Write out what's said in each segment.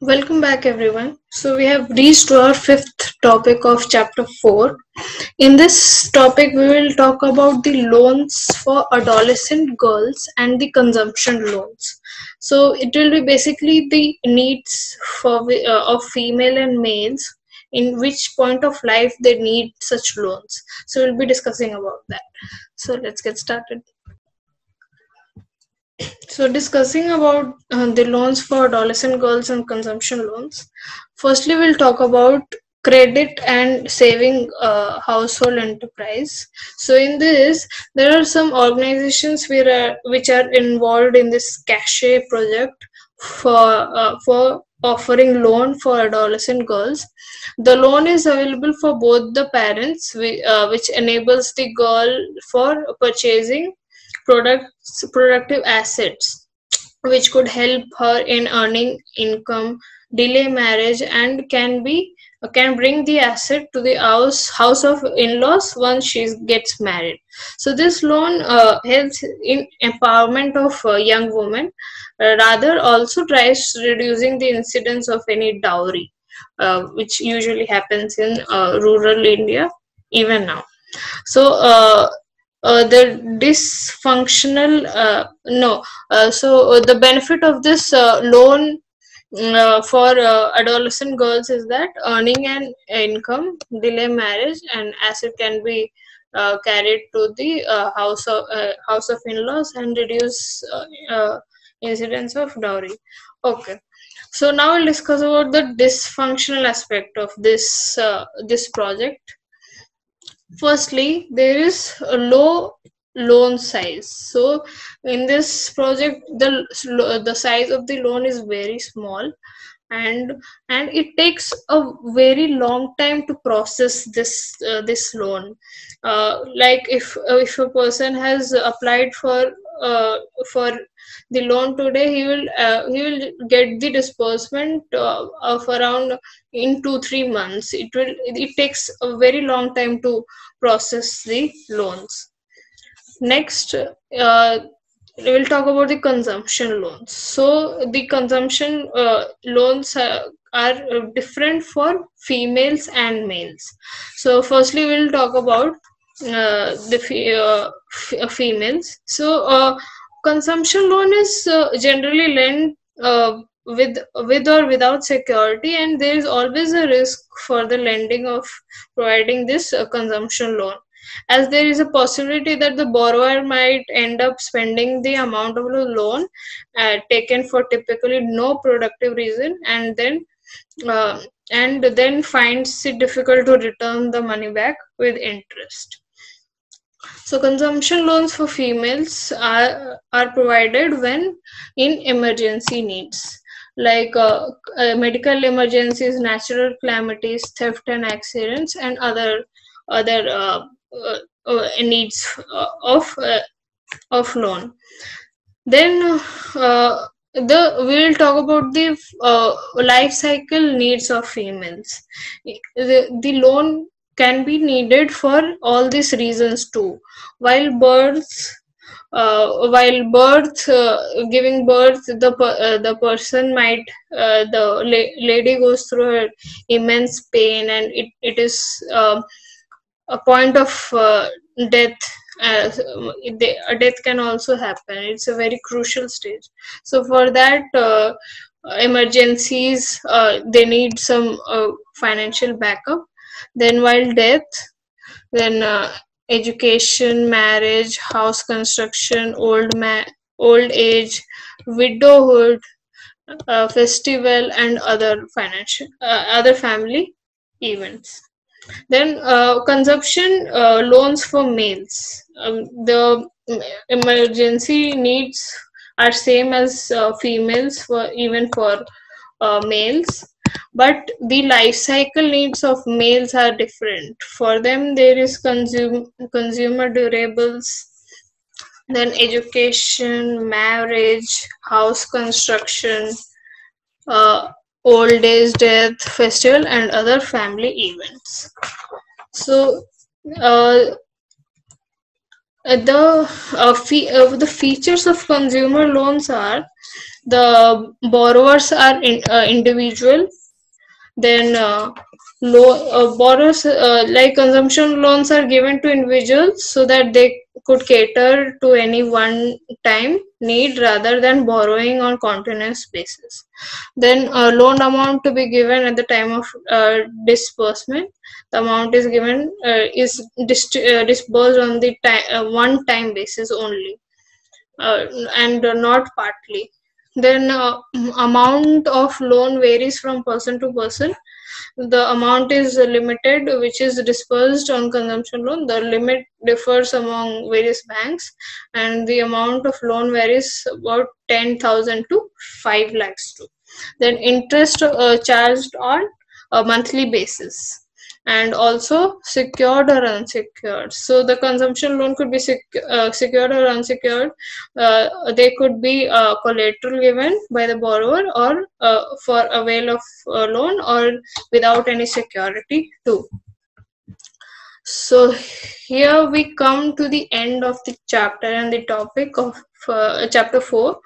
Welcome back, everyone. So, we have reached to our fifth topic of chapter 4. In this topic, we will talk about the loans for adolescent girls and the consumption loans. So, it will be basically the needs of female and males, in which point of life they need such loans. So, we'll be discussing about that. So, let's get started. So, discussing about the loans for adolescent girls and consumption loans. Firstly, we'll talk about credit and saving household enterprise. So, in this, there are some organizations which are involved in this Cache project for offering loan for adolescent girls. The loan is available for both the parents, which enables the girl for purchasing productive assets which could help her in earning income, delay marriage, and can bring the asset to the house of in-laws once she gets married. So this loan helps in empowerment of young women, rather also tries reducing the incidence of any dowry, which usually happens in rural India even now. So the dysfunctional no so the benefit of this loan for adolescent girls is that earning an income, delay marriage, and asset can be carried to the house of in-laws and reduce incidence of dowry. Okay, so now we'll discuss about the dysfunctional aspect of this project. Firstly, there is a low loan size. So in this project, the size of the loan is very small, and it takes a very long time to process this loan. Like if a person has applied for the loan today, he will get the disbursement of around in 2-3 months. It takes a very long time to process the loans. Next, we will talk about the consumption loans. So the consumption loans are different for females and males. So firstly, we'll talk about females. So consumption loan is generally lent with or without security, and there is always a risk for the lending of providing this consumption loan, as there is a possibility that the borrower might end up spending the amount of the loan taken for typically no productive reason, uh, and then finds it difficult to return the money back with interest. So consumption loans for females are provided when in emergency needs, like medical emergencies, natural calamities, theft and accidents, and other needs of loan. Then we will talk about the life cycle needs of females. The loan can be needed for all these reasons too. While giving birth, the person might lady goes through immense pain, and it is a point of death. A death can also happen. It's a very crucial stage. So for that emergencies, they need some financial backup. Then while death, then education, marriage, house construction, old age, widowhood, festival, and other family events. Then consumption loans for males. The emergency needs are same as females, for even for males, but the life cycle needs of males are different. For them, there is consumer durables, then education, marriage, house construction, uh, old age, death, festival, and other family events. So the features of consumer loans are The borrowers are individual. Then borrowers, like consumption loans are given to individuals so that they could cater to any one time need rather than borrowing on continuous basis. Then a loan amount to be given at the time of disbursement. The amount is given disbursed on the one time basis only, and not partly. Then amount of loan varies from person to person. The amount is limited, which is dispersed on consumption loan. The limit differs among various banks, and the amount of loan varies about 10,000 to 5 lakhs too. Then interest charged on a monthly basis, and also secured or unsecured. So the consumption loan could be secured or unsecured. They could be collateral given by the borrower, or for avail of loan, or without any security too. So here we come to the end of the chapter and the topic of chapter 4.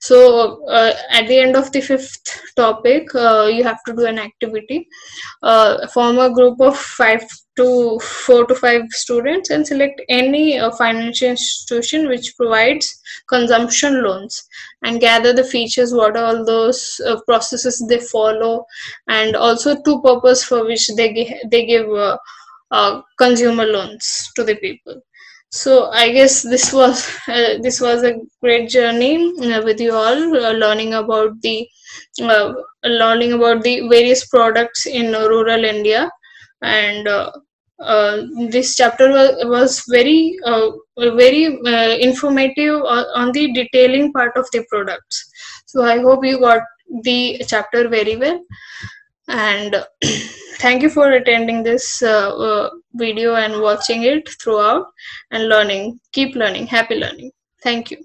So at the end of the 5th topic, you have to do an activity. Form a group of 4 to 5 students and select any financial institution which provides consumption loans, and gather the features, what are all those processes they follow, and also two purpose for which they give consumer loans to the people. So I guess this was a great journey with you all, learning about the various products in rural India. And this chapter was very informative on the detailing part of the products. So I hope you got the chapter very well, and thank you for attending this video and watching it throughout and learning. Keep learning. Happy learning. Thank you.